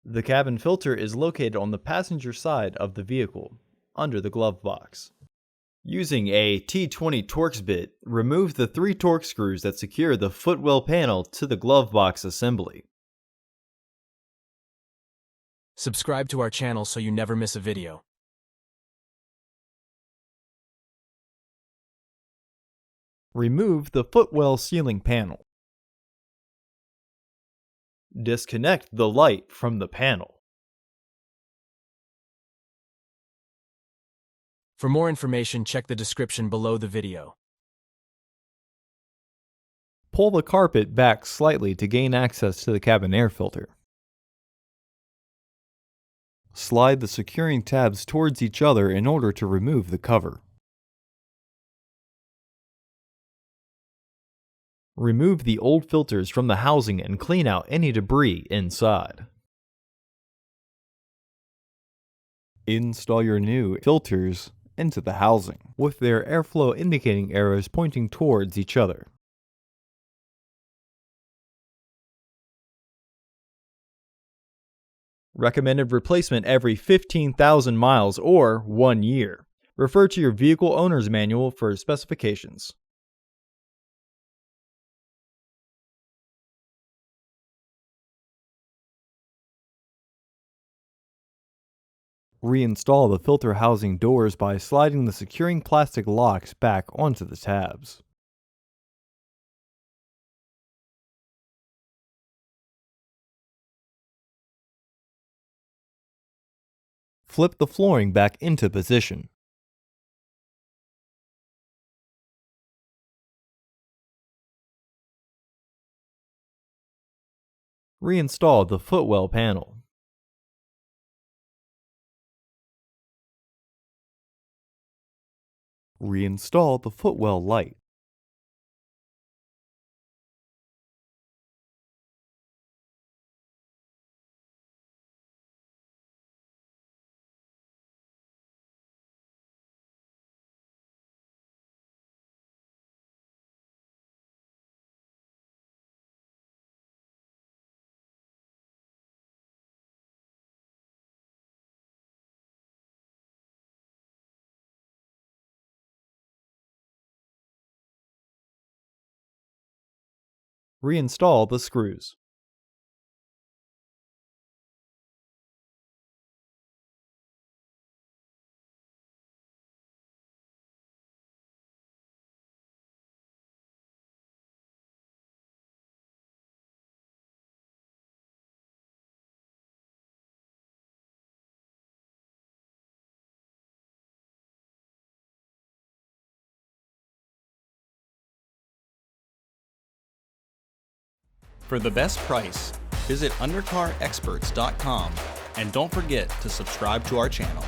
The cabin filter is located on the passenger side of the vehicle, under the glove box. Using a T20 Torx bit, remove the 3 Torx screws that secure the footwell panel to the glove box assembly. Subscribe to our channel so you never miss a video. Remove the footwell sealing panel. Disconnect the light from the panel. For more information, check the description below the video. Pull the carpet back slightly to gain access to the cabin air filter. Slide the securing tabs towards each other in order to remove the cover. Remove the old filters from the housing and clean out any debris inside. Install your new filters into the housing, with their airflow indicating arrows pointing towards each other. Recommended replacement every 15,000 miles or 1 year. Refer to your vehicle owner's manual for specifications. Reinstall the filter housing doors by sliding the securing plastic locks back onto the tabs. Flip the flooring back into position. Reinstall the footwell panel. Reinstall the footwell light. Reinstall the screws. For the best price, visit undercarexperts.com and don't forget to subscribe to our channel.